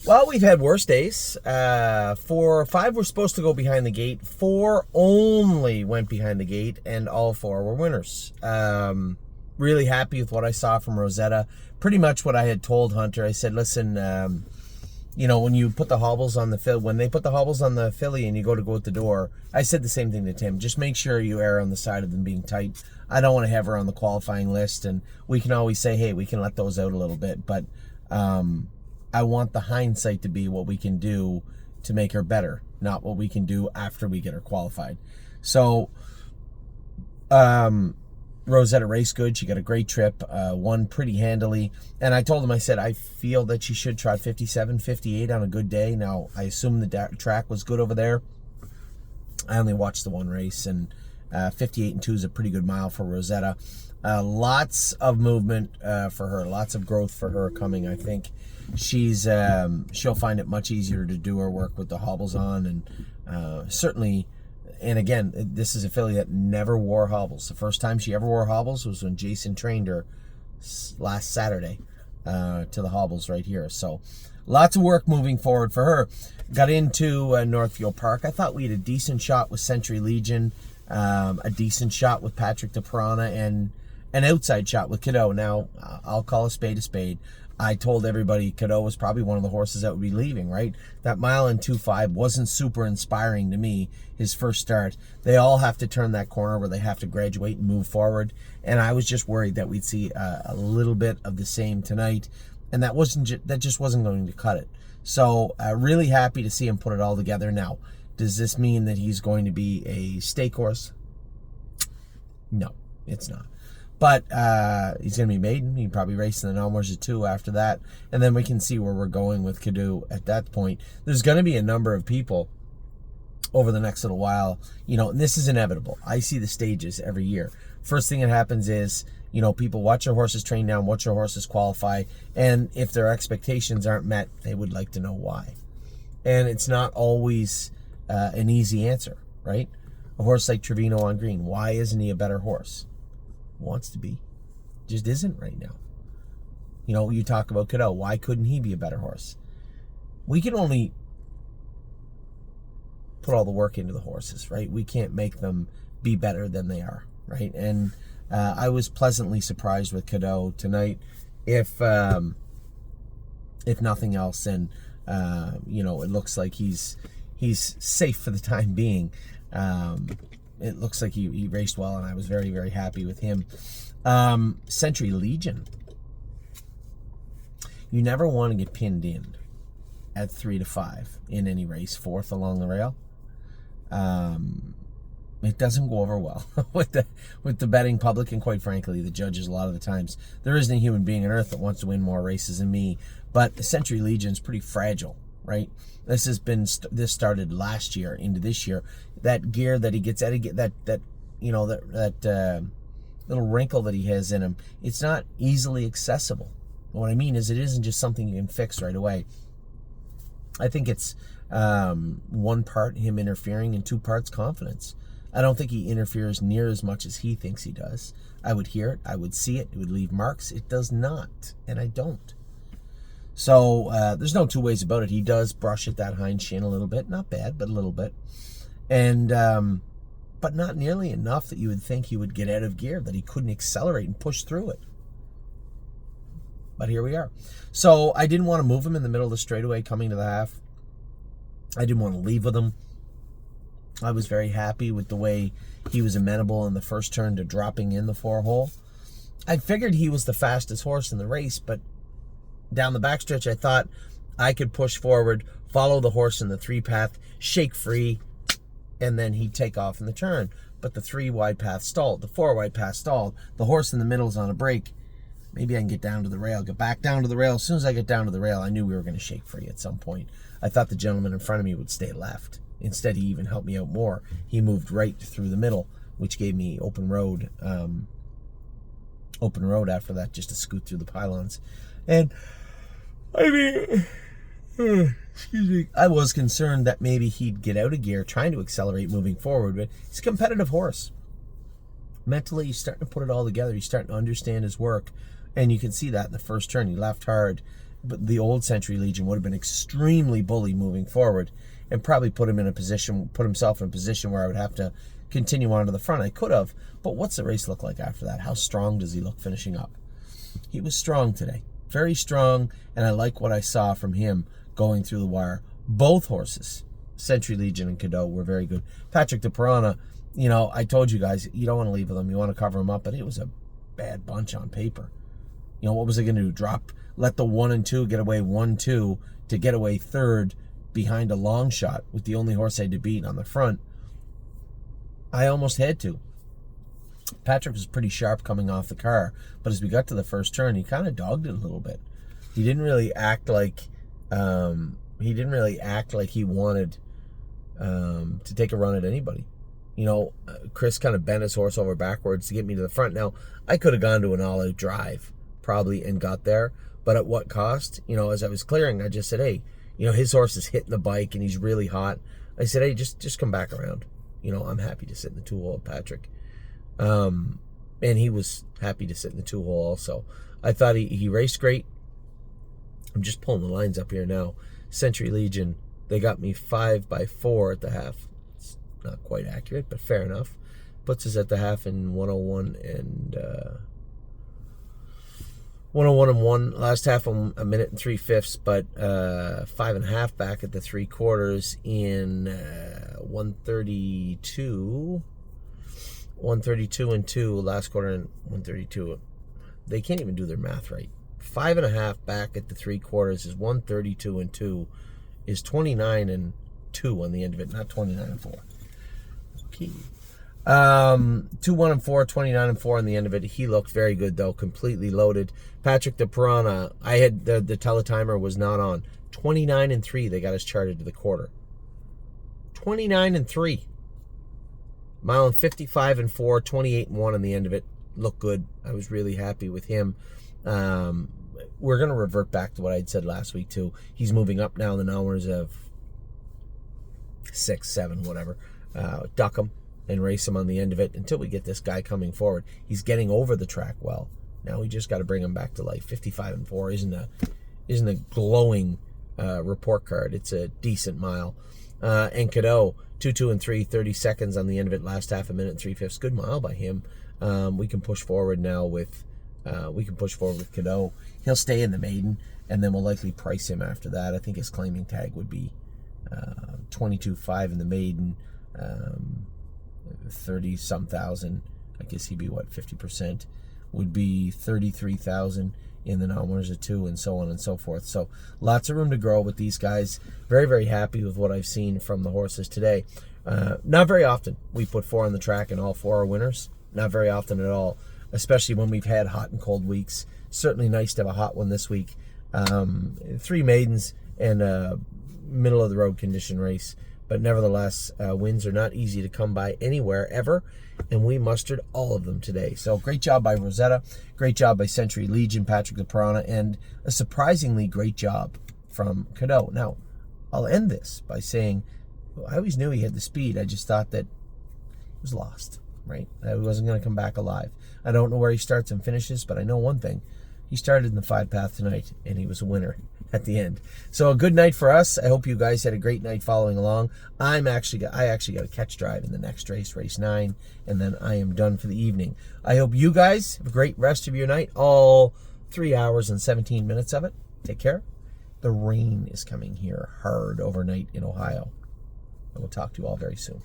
Well, we've had worse days. 5 were supposed to go behind the gate. 4 only went behind the gate, and all 4 were winners. Really happy with what I saw from Rosetta. Pretty much what I had told Hunter. I said, listen, when you put the hobbles on the when they put the hobbles on the filly and you go out the door, I said the same thing to Tim. Just make sure you err on the side of them being tight. I don't want to have her on the qualifying list, and we can always say, hey, we can let those out a little bit, but I want the hindsight to be what we can do to make her better, not what we can do after we get her qualified. So, Rosetta raced good. She got a great trip, won pretty handily. And I told him, I said, I feel that she should trot 57, 58 on a good day. Now, I assume the track was good over there. I only watched the one race, and 58 and 2 is a pretty good mile for Rosetta. Lots of movement for her, lots of growth for her coming. I think she'll find it much easier to do her work with the hobbles on, and certainly. And again, this is a filly that never wore hobbles. The first time she ever wore hobbles was when Jason trained her last Saturday to the hobbles right here. So lots of work moving forward for her. Got into Northfield Park. I thought we had a decent shot with Sentry Legion, a decent shot with Patrick the Piranha, and an outside shot with Kadoo. Now, I'll call a spade a spade. I told everybody Kadoo was probably one of the horses that would be leaving, right? That mile and 2.5 wasn't super inspiring to me, his first start. They all have to turn that corner where they have to graduate and move forward. And I was just worried that we'd see a little bit of the same tonight. And that just wasn't going to cut it. So really happy to see him put it all together. Now, does this mean that he's going to be a stake horse? No, it's not. But he's going to be maiden. He probably race in the Nomers 2 after that. And then we can see where we're going with Kadoo at that point. There's going to be a number of people over the next little while. And this is inevitable. I see the stages every year. First thing that happens is, people watch their horses train down, watch their horses qualify. And if their expectations aren't met, they would like to know why. And it's not always an easy answer, right? A horse like Trevino on green. Why isn't he a better horse? Wants to be, just isn't right now. You talk about Kadoo. Why couldn't he be a better horse? We can only put all the work into the horses, right? We can't make them be better than they are, right? And I was pleasantly surprised with Kadoo tonight. If nothing else, and it looks like he's safe for the time being. It looks like he raced well, and I was very, very happy with him. Sentry Legion. You never want to get pinned in at 3 to 5 in any race, 4th along the rail. It doesn't go over well with the betting public, and quite frankly, the judges a lot of the times. There isn't a human being on earth that wants to win more races than me, but Sentry Legion's pretty fragile, right? This started last year into this year. That gear that he gets out of that little wrinkle that he has in him, it's not easily accessible. What I mean is, it isn't just something you can fix right away. I think it's 1 part him interfering and 2 parts confidence. I don't think he interferes near as much as he thinks he does. I would hear it, I would see it, it would leave marks. It does not, and I don't. So there's no two ways about it. He does brush at that hind shin a little bit. Not bad, but a little bit. And but not nearly enough that you would think he would get out of gear, that he couldn't accelerate and push through it. But here we are. So I didn't want to move him in the middle of the straightaway coming to the half. I didn't want to leave with him. I was very happy with the way he was amenable in the first turn to dropping in the 4-hole. I figured he was the fastest horse in the race, but down the backstretch, I thought I could push forward, follow the horse in the 3 path, shake free, and then he'd take off in the turn. But the 3 wide path stalled. The 4 wide path stalled. The horse in the middle is on a break. Maybe I can get down to the rail, get back down to the rail. As soon as I get down to the rail, I knew we were going to shake free at some point. I thought the gentleman in front of me would stay left. Instead, he even helped me out more. He moved right through the middle, which gave me open road after that, just to scoot through the pylons. And I mean, excuse me, I was concerned that maybe he'd get out of gear trying to accelerate moving forward, but he's a competitive horse. Mentally, he's starting to put it all together. He's starting to understand his work, and you can see that in the first turn. He left hard, the old Sentry Legion would have been extremely bully moving forward, and probably put himself in a position where I would have to continue on to the front. I could have, but what's the race look like after that? How strong does he look finishing up? He was strong today, very strong, and I like what I saw from him going through the wire. Both horses, Sentry Legion and Kadoo, were very good. Patrick the Piranha, you know, I told you guys, you don't want to leave with him. You want to cover him up, but it was a bad bunch on paper. You know, what was I going to do? Let the 1 and 2 get away 1-2 to get away third behind a long shot with the only horse I had to beat on the front? I almost had to. Patrick was pretty sharp coming off the car, but as we got to the first turn, he kind of dogged it a little bit. He didn't really act like he wanted to take a run at anybody. You know, Chris kind of bent his horse over backwards to get me to the front. Now, I could have gone to an all-out drive probably and got there, but at what cost? You know, as I was clearing, I just said, hey, you know, his horse is hitting the bike and he's really hot. I said, hey, just come back around. You know, I'm happy to sit in the 2-hole with Patrick. And he was happy to sit in the 2-hole also. I thought he raced great. I'm just pulling the lines up here now. Sentry Legion, they got me 5/4 at the half. It's not quite accurate, but fair enough. Puts us at the half in 101 and 101 last half on 1 minute and 3/5, but 5.5 back at the 3/4 in 132 and 2 last quarter and 132. They can't even do their math right. 5.5 back at the 3/4 is 132 and 2 is 29 and 2 on the end of it, not 29 and 4. Okay. 2, 1 and 4, 29 and 4 on the end of it. He looked very good though, completely loaded. Patrick the Piranha, I had the teletimer was not on. 29 and 3, they got us charted to the quarter. 29 and 3. Mile and 55 and 4, 28 and 1 on the end of it. Looked good. I was really happy with him. We're going to revert back to what I had said last week too. He's moving up now in the numbers of 6, 7, whatever. Duck him and race him on the end of it until we get this guy coming forward. He's getting over the track well. Now we just got to bring him back to life. 55 and 4 isn't a glowing report card. It's a decent mile. And Kadoo, 2, 2 and 3, 30 seconds on the end of it. Last half, 1 minute and 3/5. Good mile by him. We can push forward now with Kadoo. He'll stay in the maiden, and then we'll likely price him after that. I think his claiming tag would be 22.5 in the maiden, 30-some thousand. I guess he'd be, 50%? Would be 33,000 in the non-winners of 2, and so on and so forth. So lots of room to grow with these guys. Very, very happy with what I've seen from the horses today. Not very often we put 4 on the track and all 4 are winners. Not very often at all, especially when we've had hot and cold weeks. Certainly nice to have a hot one this week. 3 maidens and a middle-of-the-road condition race. But nevertheless, wins are not easy to come by anywhere, ever. And we mustered all of them today. So great job by Rosetta. Great job by Sentry Legion, Patrick the Piranha. And a surprisingly great job from Kadoo. Now, I'll end this by saying, I always knew he had the speed. I just thought that he was lost, right? That he wasn't going to come back alive. I don't know where he starts and finishes, but I know one thing. He started in the 5-path tonight, and he was a winner at the end. So a good night for us. I hope you guys had a great night following along. I actually got a catch drive in the next race, race 9, and then I am done for the evening. I hope you guys have a great rest of your night, all 3 hours and 17 minutes of it. Take care. The rain is coming here hard overnight in Ohio. I will talk to you all very soon.